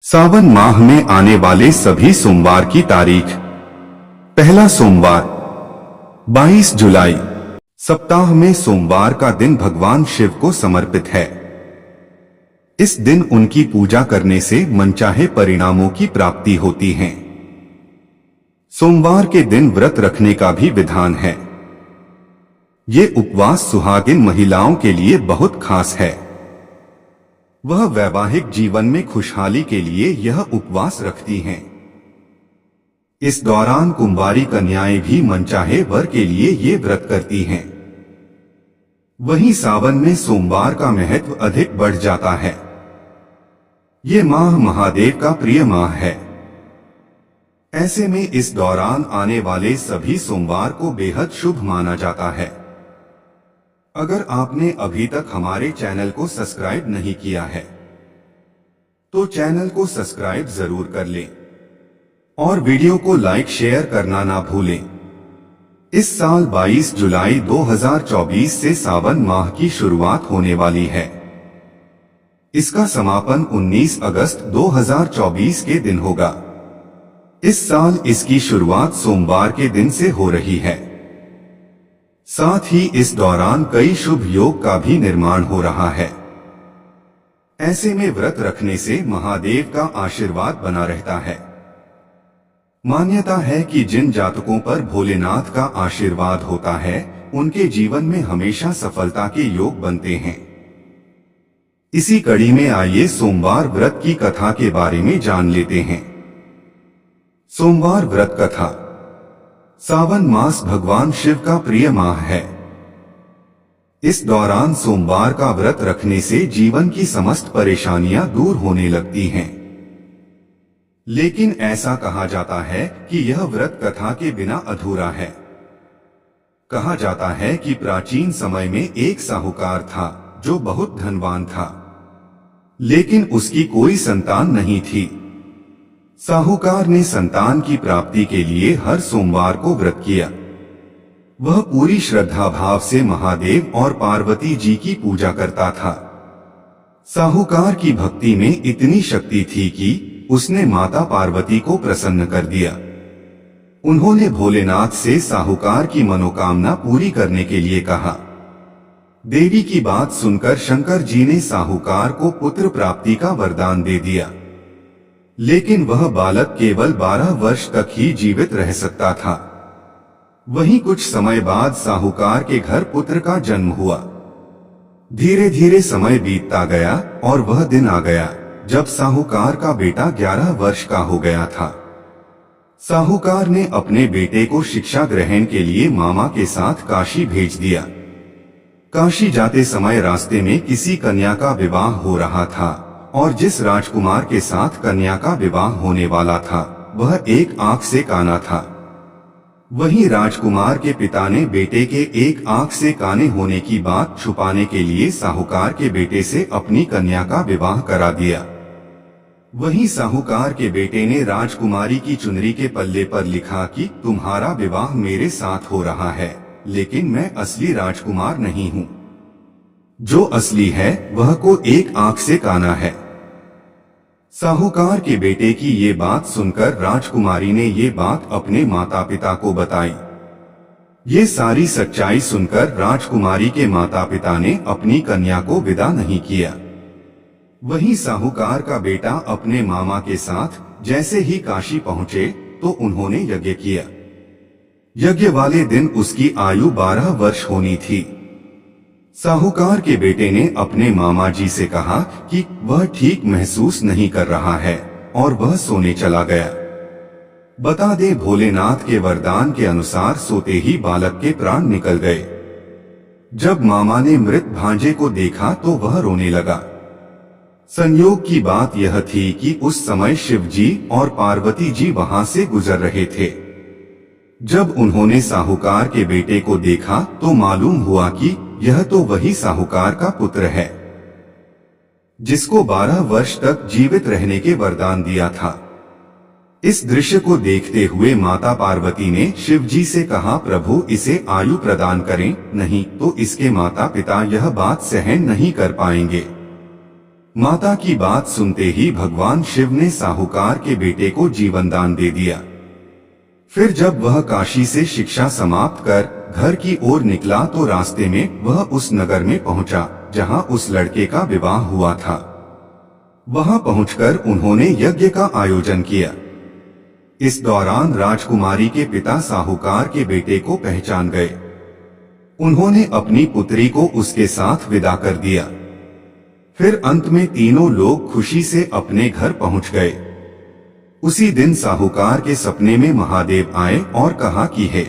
सावन माह में आने वाले सभी सोमवार की तारीख। पहला सोमवार 22 जुलाई। सप्ताह में सोमवार का दिन भगवान शिव को समर्पित है। इस दिन उनकी पूजा करने से मनचाहे परिणामों की प्राप्ति होती है। सोमवार के दिन व्रत रखने का भी विधान है। ये उपवास सुहागिन महिलाओं के लिए बहुत खास है। वह वैवाहिक जीवन में खुशहाली के लिए यह उपवास रखती हैं। इस दौरान कुंवारी कन्याएं भी मनचाहे वर के लिए ये व्रत करती हैं। वहीं सावन में सोमवार का महत्व अधिक बढ़ जाता है। ये माह महादेव का प्रिय माह है। ऐसे में इस दौरान आने वाले सभी सोमवार को बेहद शुभ माना जाता है। अगर आपने अभी तक हमारे चैनल को सब्सक्राइब नहीं किया है तो चैनल को सब्सक्राइब जरूर कर लें और वीडियो को लाइक शेयर करना ना भूलें। इस साल 22 जुलाई 2024 से सावन माह की शुरुआत होने वाली है। इसका समापन 19 अगस्त 2024 के दिन होगा। इस साल इसकी शुरुआत सोमवार के दिन से हो रही है। साथ ही इस दौरान कई शुभ योग का भी निर्माण हो रहा है। ऐसे में व्रत रखने से महादेव का आशीर्वाद बना रहता है। मान्यता है कि जिन जातकों पर भोलेनाथ का आशीर्वाद होता है उनके जीवन में हमेशा सफलता के योग बनते हैं। इसी कड़ी में आइए सोमवार व्रत की कथा के बारे में जान लेते हैं। सोमवार व्रत कथा। सावन मास भगवान शिव का प्रिय माह है। इस दौरान सोमवार का व्रत रखने से जीवन की समस्त परेशानियां दूर होने लगती हैं। लेकिन ऐसा कहा जाता है कि यह व्रत कथा के बिना अधूरा है। कहा जाता है कि प्राचीन समय में एक साहूकार था जो बहुत धनवान था, लेकिन उसकी कोई संतान नहीं थी। साहूकार ने संतान की प्राप्ति के लिए हर सोमवार को व्रत किया। वह पूरी श्रद्धा भाव से महादेव और पार्वती जी की पूजा करता था। साहूकार की भक्ति में इतनी शक्ति थी कि उसने माता पार्वती को प्रसन्न कर दिया। उन्होंने भोलेनाथ से साहूकार की मनोकामना पूरी करने के लिए कहा। देवी की बात सुनकर शंकर जी ने साहूकार को पुत्र प्राप्ति का वरदान दे दिया। लेकिन वह बालक केवल 12 वर्ष तक ही जीवित रह सकता था। वहीं कुछ समय बाद साहूकार के घर पुत्र का जन्म हुआ। धीरे धीरे समय बीतता गया और वह दिन आ गया जब साहूकार का बेटा 11 वर्ष का हो गया था। साहूकार ने अपने बेटे को शिक्षा ग्रहण के लिए मामा के साथ काशी भेज दिया। काशी जाते समय रास्ते में किसी कन्या का विवाह हो रहा था और जिस राजकुमार के साथ कन्या का विवाह होने वाला था वह एक आंख से काना था। वहीं राजकुमार के पिता ने बेटे के एक आंख से काने होने की बात छुपाने के लिए साहूकार के बेटे से अपनी कन्या का विवाह करा दिया। वहीं साहूकार के बेटे ने राजकुमारी की चुनरी के पल्ले पर लिखा कि तुम्हारा विवाह मेरे साथ हो रहा है, लेकिन मैं असली राजकुमार नहीं हूँ। जो असली है वह को एक आंख से काना है। साहूकार के बेटे की ये बात सुनकर राजकुमारी ने ये बात अपने माता पिता को बताई। ये सारी सच्चाई सुनकर राजकुमारी के माता पिता ने अपनी कन्या को विदा नहीं किया। वहीं साहूकार का बेटा अपने मामा के साथ जैसे ही काशी पहुंचे तो उन्होंने यज्ञ किया। यज्ञ वाले दिन उसकी आयु 12 वर्ष होनी थी। साहूकार के बेटे ने अपने मामा जी से कहा कि वह ठीक महसूस नहीं कर रहा है और वह सोने चला गया। बता दे भोलेनाथ के वरदान के अनुसार सोते ही बालक के प्राण निकल गए। जब मामा ने मृत भांजे को देखा तो वह रोने लगा। संयोग की बात यह थी कि उस समय शिव जी और पार्वती जी वहां से गुजर रहे थे। जब उन्होंने साहूकार के बेटे को देखा तो मालूम हुआ कि यह तो वही साहूकार का पुत्र है जिसको 12 वर्ष तक जीवित रहने के वरदान दिया था। इस दृश्य को देखते हुए माता पार्वती ने शिव जी से कहा, प्रभु इसे आयु प्रदान करें, नहीं तो इसके माता पिता यह बात सहन नहीं कर पाएंगे। माता की बात सुनते ही भगवान शिव ने साहूकार के बेटे को जीवन दान दे दिया। फिर जब वह काशी से शिक्षा समाप्त कर घर की ओर निकला तो रास्ते में वह उस नगर में पहुंचा जहां उस लड़के का विवाह हुआ था। वहां पहुंचकर उन्होंने यज्ञ का आयोजन किया। इस दौरान राजकुमारी के पिता साहूकार के बेटे को पहचान गए। उन्होंने अपनी पुत्री को उसके साथ विदा कर दिया। फिर अंत में तीनों लोग खुशी से अपने घर पहुंच गए। उसी दिन साहूकार के सपने में महादेव आए और कहा कि हे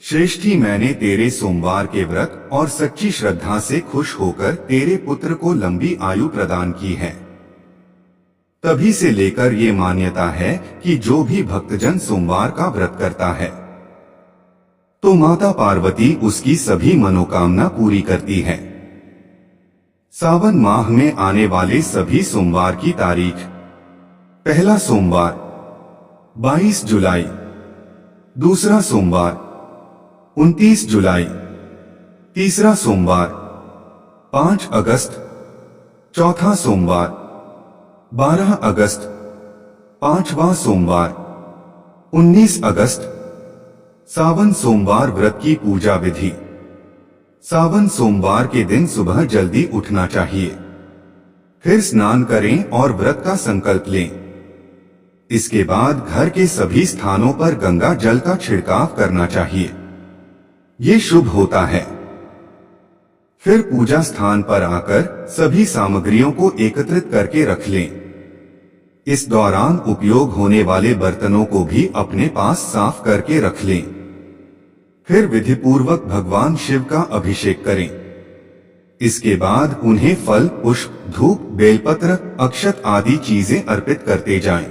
श्रेष्ठी, मैंने तेरे सोमवार के व्रत और सच्ची श्रद्धा से खुश होकर तेरे पुत्र को लंबी आयु प्रदान की है। तभी से लेकर ये मान्यता है कि जो भी भक्तजन सोमवार का व्रत करता है तो माता पार्वती उसकी सभी मनोकामना पूरी करती है। सावन माह में आने वाले सभी सोमवार की तारीख: पहला सोमवार 22 जुलाई, दूसरा सोमवार 29 जुलाई, तीसरा सोमवार 5 अगस्त, चौथा सोमवार 12 अगस्त, पांचवा सोमवार 19 अगस्त। सावन सोमवार व्रत की पूजा विधि: सावन सोमवार के दिन सुबह जल्दी उठना चाहिए। फिर स्नान करें और व्रत का संकल्प लें। इसके बाद घर के सभी स्थानों पर गंगा जल का छिड़काव करना चाहिए। ये शुभ होता है। फिर पूजा स्थान पर आकर सभी सामग्रियों को एकत्रित करके रख लें। इस दौरान उपयोग होने वाले बर्तनों को भी अपने पास साफ करके रख लें। फिर विधिपूर्वक भगवान शिव का अभिषेक करें। इसके बाद उन्हें फल, पुष्प, धूप, बेलपत्र, अक्षत आदि चीजें अर्पित करते जाएं।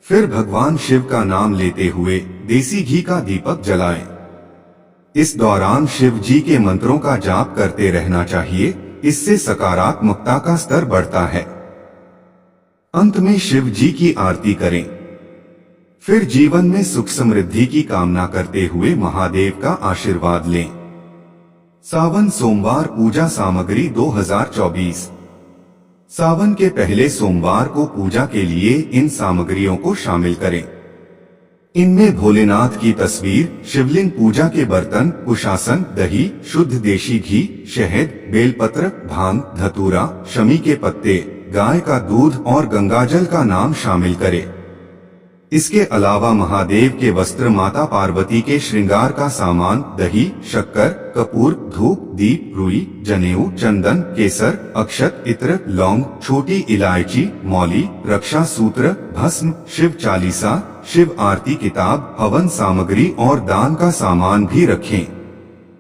फिर भगवान शिव का नाम लेते हुए देसी घी का दीपक जलाएं। इस दौरान शिव जी के मंत्रों का जाप करते रहना चाहिए। इससे सकारात्मकता का स्तर बढ़ता है। अंत में शिव जी की आरती करें। फिर जीवन में सुख समृद्धि की कामना करते हुए महादेव का आशीर्वाद लें। सावन सोमवार पूजा सामग्री 2024। सावन के पहले सोमवार को पूजा के लिए इन सामग्रियों को शामिल करें। इनमें भोलेनाथ की तस्वीर, शिवलिंग, पूजा के बर्तन, कुशासन, दही, शुद्ध देशी घी, शहद, बेलपत्र, भांग, धतूरा, शमी के पत्ते, गाय का दूध और गंगाजल का नाम शामिल करें। इसके अलावा महादेव के वस्त्र, माता पार्वती के श्रृंगार का सामान, दही, शक्कर, कपूर, धूप, दीप, रुई, जनेऊ, चंदन, केसर, अक्षत, इत्र, लौंग, छोटी इलायची, मौली, रक्षा सूत्र, भस्म, शिव चालीसा, शिव आरती किताब, हवन सामग्री और दान का सामान भी रखें।